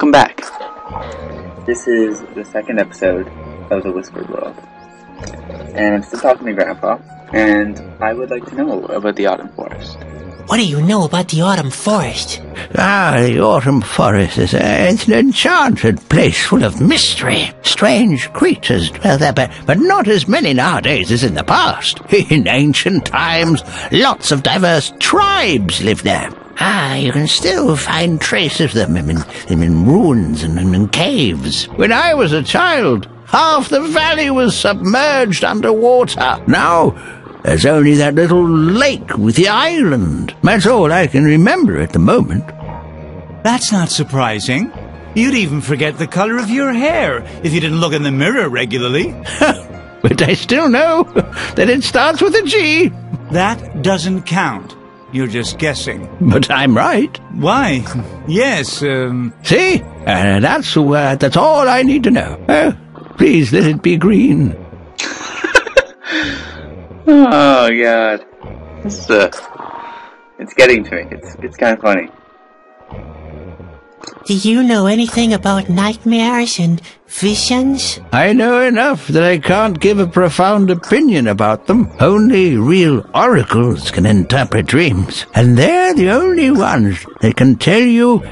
welcome back. This is the second episode of The Whispered World. And I'm still talking to Grandpa, and I would like to know about the Autumn Forest. What do you know about the Autumn Forest? The Autumn Forest is it's an enchanted place full of mystery. Strange creatures dwell there, but not as many nowadays as in the past. In ancient times, lots of diverse tribes lived there. You can still find traces of them in ruins and in caves. When I was a child, half the valley was submerged underwater. Now, there's only that little lake with the island. That's all I can remember at the moment. That's not surprising. You'd even forget the color of your hair if you didn't look in the mirror regularly. But I still know that it starts with a G. That doesn't count. You're just guessing. But I'm right. Why? Yes, See? That's all I need to know. Please let it be green. Oh, God. This it's getting to me. It's kind of funny. Do you know anything about nightmares and visions? I know enough that I can't give a profound opinion about them. Only real oracles can interpret dreams, and they're the only ones that can tell you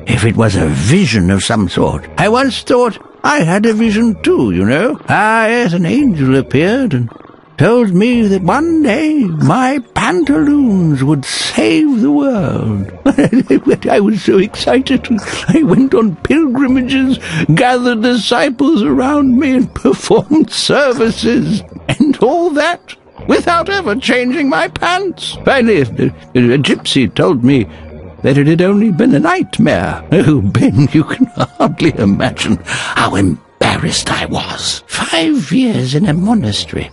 if it was a vision of some sort. I once thought I had a vision too, you know. Yes, an angel appeared and told me that one day my pantaloons would save the world. I was so excited. I went on pilgrimages, gathered disciples around me, and performed services, and all that without ever changing my pants. Finally, a gypsy told me that it had only been a nightmare. Oh, Ben, you can hardly imagine how embarrassed I was. 5 years in a monastery,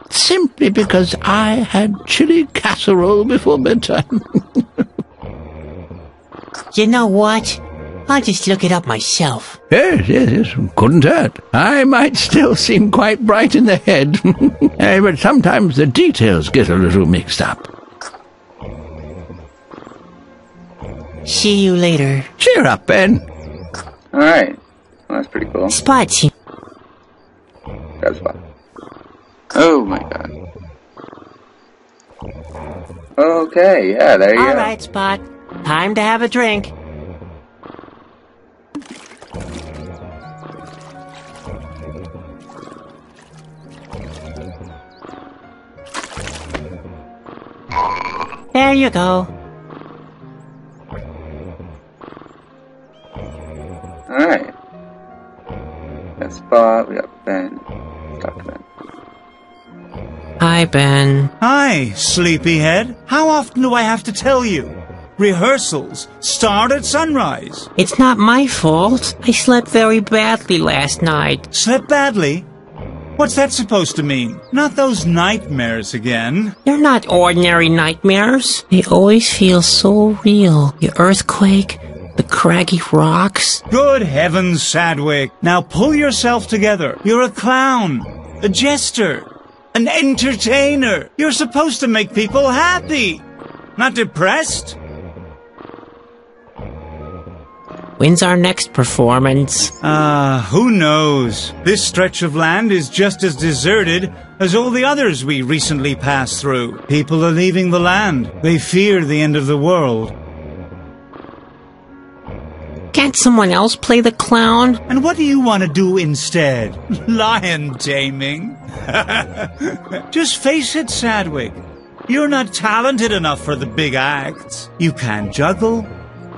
simply because I had chili casserole before bedtime. You know what? I'll just look it up myself. Yes, couldn't hurt. I might still seem quite bright in the head, but sometimes the details get a little mixed up. See you later. Cheer up, Ben. Alright. Well, that's pretty cool. Spot. Grab Spot. Oh my God. Okay, yeah, there you go. Alright, Spot. Time to have a drink. There you go. Alright. We got Spot, we got Ben. Let's talk to Ben. Hi, Ben. Hi, sleepyhead. How often do I have to tell you? Rehearsals start at sunrise. It's not my fault. I slept very badly last night. Slept badly? What's that supposed to mean? Not those nightmares again. They're not ordinary nightmares. They always feel so real. The earthquake, the craggy rocks. Good heavens, Sadwick. Now pull yourself together. You're a clown, a jester, an entertainer. You're supposed to make people happy, not depressed. When's our next performance? Who knows? This stretch of land is just as deserted as all the others we recently passed through. People are leaving the land. They fear the end of the world. Can't someone else play the clown? And what do you want to do instead? Lion taming? Just face it, Sadwick. You're not talented enough for the big acts. You can't juggle.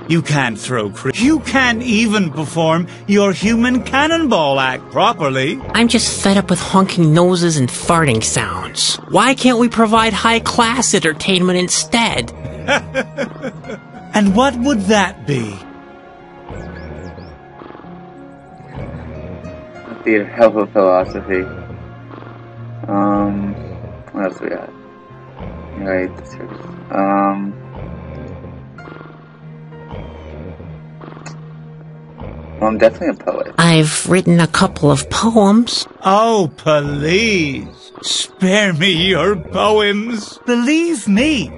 You can't throw you can't even perform your human cannonball act properly. I'm just fed up with honking noses and farting sounds. Why can't we provide high-class entertainment instead? And what would that be? The help of philosophy. What else we got? Right, this is, well, I'm definitely a poet. I've written a couple of poems. Oh, please, spare me your poems. Believe me,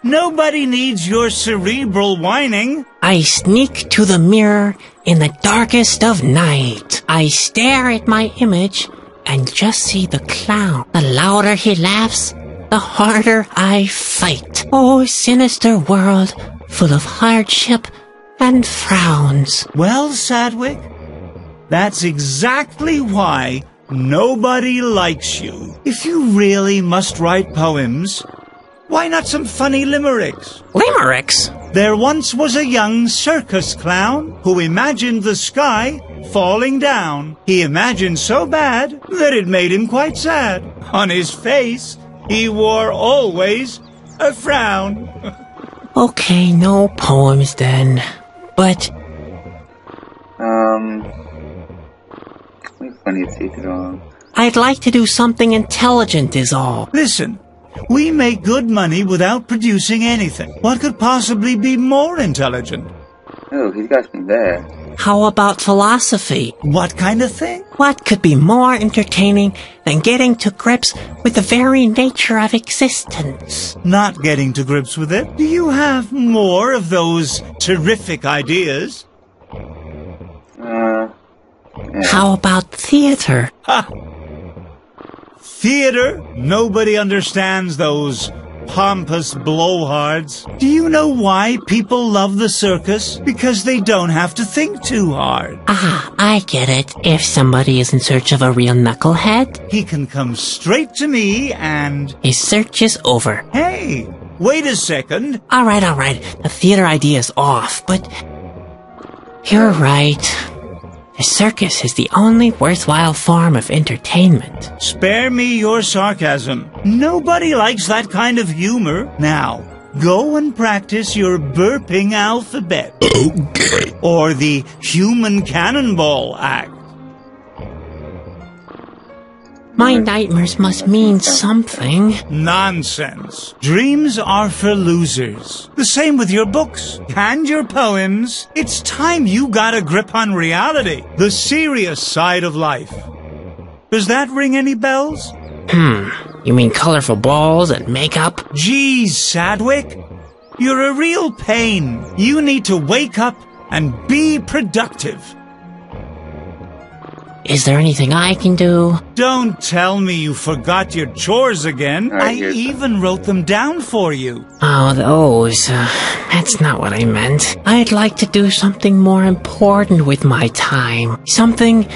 Nobody needs your cerebral whining. I sneak to the mirror in the darkest of night. I stare at my image and just see the clown. The louder he laughs, the harder I fight. Oh, sinister world, full of hardship and frowns. Well, Sadwick, that's exactly why nobody likes you. If you really must write poems, why not some funny limericks? Limericks? There once was a young circus clown who imagined the sky falling down. He imagined so bad that it made him quite sad. On his face, he wore always a frown. Okay, no poems then. But... funny to see it all. I'd like to do something intelligent is all. Listen, we make good money without producing anything. What could possibly be more intelligent? Oh, he's got me there. How about philosophy? What kind of thing? What could be more entertaining than getting to grips with the very nature of existence? Not getting to grips with it? Do you have more of those terrific ideas? Yeah. How about theater? Ha! Theater? Nobody understands those pompous blowhards. Do you know why people love the circus? Because they don't have to think too hard. Ah, I get it. If somebody is in search of a real knucklehead, He can come straight to me and... his search is over. Hey, wait a second. All right. The theater idea is off, but... you're right. The circus is the only worthwhile form of entertainment. Spare me your sarcasm. Nobody likes that kind of humor. Now, go and practice your burping alphabet. Okay. Or the human cannonball act. My nightmares must mean something. Nonsense. Dreams are for losers. The same with your books and your poems. It's time you got a grip on reality, the serious side of life. Does that ring any bells? You mean colorful balls and makeup? Geez, Sadwick, you're a real pain. You need to wake up and be productive. Is there anything I can do? Don't tell me you forgot your chores again. All right, I here's even wrote them down for you. Oh, those. That's not what I meant. I'd like to do something more important with my time. Something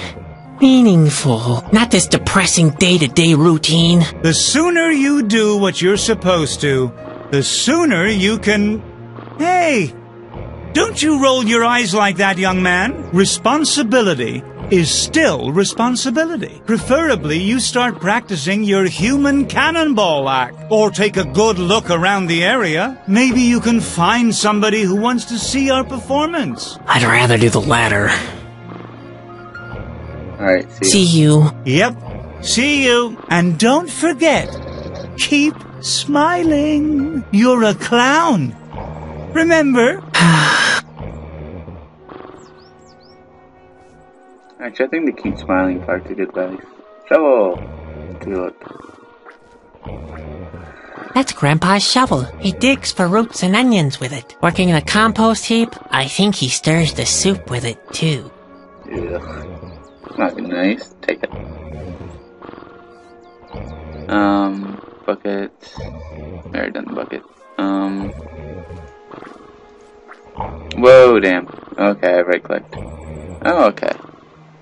meaningful. Not this depressing day-to-day routine. The sooner you do what you're supposed to, the sooner you can... Hey, don't you roll your eyes like that, young man. Responsibility is still responsibility. Preferably, you start practicing your human cannonball act. Or take a good look around the area. Maybe you can find somebody who wants to see our performance. I'd rather do the latter. Alright, See you. Yep, see you. And don't forget, keep smiling. You're a clown. Remember? Actually, I think the keep smiling part's a good advice. Shovel! Do it. That's Grandpa's shovel. He digs for roots and onions with it. Working in a compost heap, I think he stirs the soup with it, too. Ugh. Not nice. Take it. Bucket. Already done the bucket. Whoa, damn. Okay, I right-clicked. Oh, okay.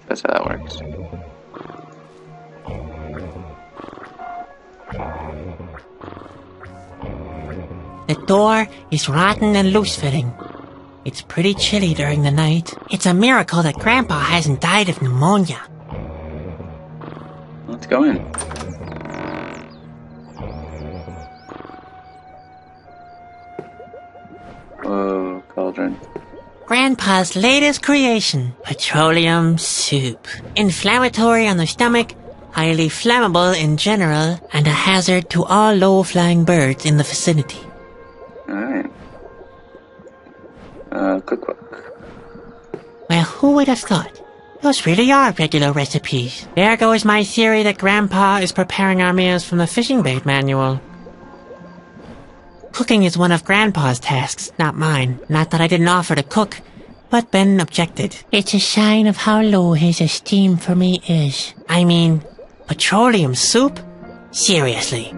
That's how that works. The door is rotten and loose-fitting. It's pretty chilly during the night. It's a miracle that Grandpa hasn't died of pneumonia. Let's go in. Whoa, cauldron. Grandpa's latest creation, petroleum soup. Inflammatory on the stomach, highly flammable in general, and a hazard to all low-flying birds in the vicinity. Alright. Cookbook. Well, who would have thought? Those really are regular recipes. There goes my theory that Grandpa is preparing our meals from the fishing bait manual. Cooking is one of Grandpa's tasks, not mine. Not that I didn't offer to cook, but Ben objected. It's a sign of how low his esteem for me is. I mean, petroleum soup? Seriously.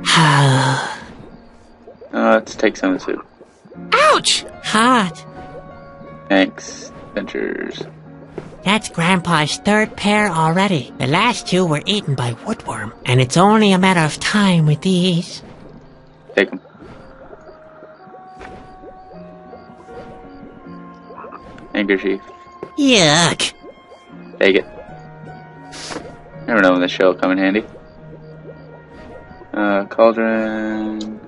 Let's take some of the soup. Ouch! Hot. Thanks, Ventures. That's Grandpa's third pair already. The last two were eaten by woodworm, and it's only a matter of time with these. Take them. Handkerchief. Yuck. Take it. Never know when this show will come in handy. Cauldron.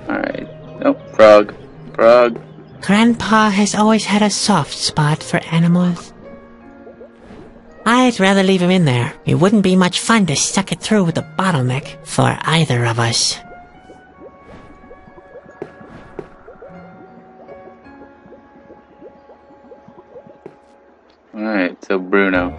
Alright. Nope. Frog. Frog. Grandpa has always had a soft spot for animals. I'd rather leave him in there. It wouldn't be much fun to suck it through with a bottleneck for either of us. Alright, so Bruno.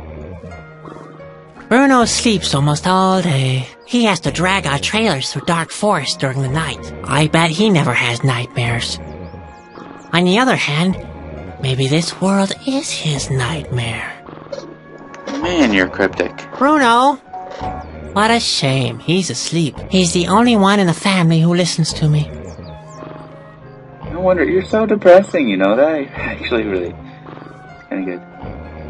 Bruno sleeps almost all day. He has to drag our trailers through dark forests during the night. I bet he never has nightmares. On the other hand, maybe this world is his nightmare. Man, you're cryptic. Bruno! What a shame. He's asleep. He's the only one in the family who listens to me. No wonder you're so depressing, you know that? Actually, really. It's kinda good.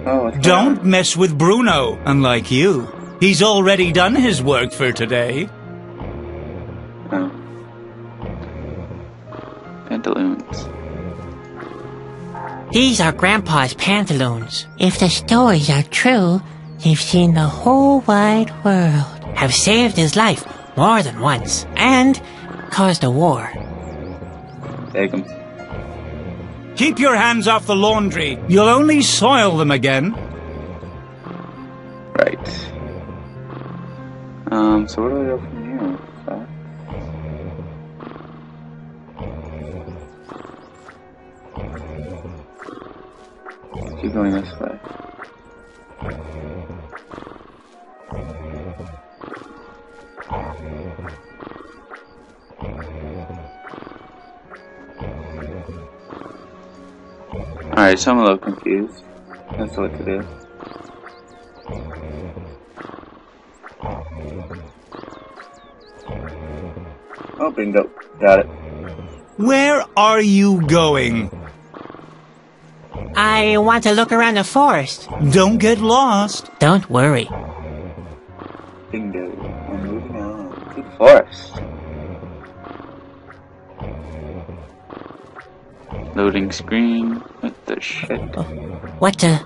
Oh, what's going Don't on? mess with Bruno, unlike you. He's already done his work for today. Oh. Pantaloons. These are Grandpa's pantaloons. If the stories are true, they've seen the whole wide world. Have saved his life more than once. And caused a war. Take them. Keep your hands off the laundry. You'll only soil them again. Right. So where do we go from here? Keep going this way. Alright, so I'm a little confused as to what to do. Oh, bingo. Got it. Where are you going? I want to look around the forest. Don't get lost. Don't worry. Bingo. I'm moving on to the forest. Loading screen. What the shit? What the...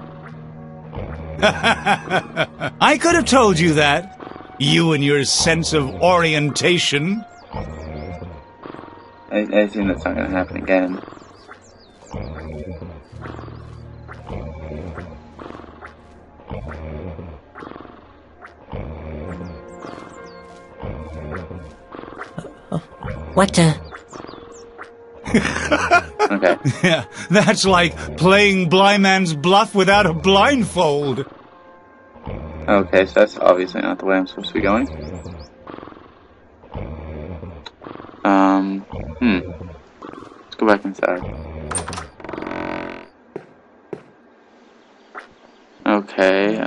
I could have told you that. You and your sense of orientation. I assume that's not gonna happen again. What the... Okay. Yeah, that's like playing blind man's bluff without a blindfold. Okay, so that's obviously not the way I'm supposed to be going. Let's go back inside. Okay,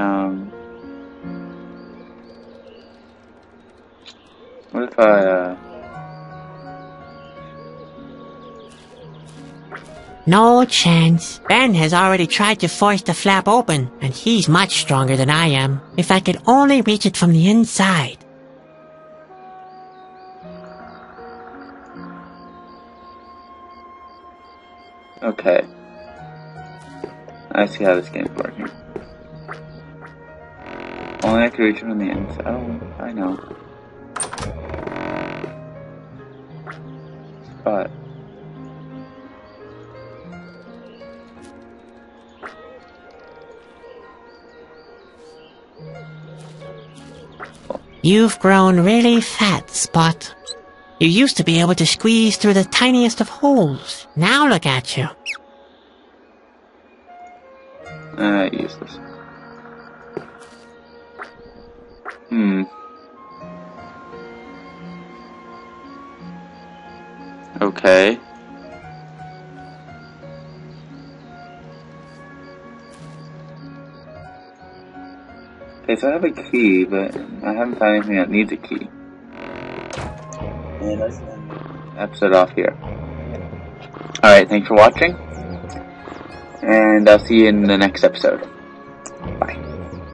what if I, No chance. Ben has already tried to force the flap open, and he's much stronger than I am. If I could only reach it from the inside. okay. I see how this game's working. Only I can reach it from the inside. Oh, I know. Spot. You've grown really fat, Spot. You used to be able to squeeze through the tiniest of holes. Now look at you. Useless. Okay. Okay, so I have a key, but I haven't found anything that needs a key. And let's end the episode off here. Alright, thanks for watching. And I'll see you in the next episode. Bye.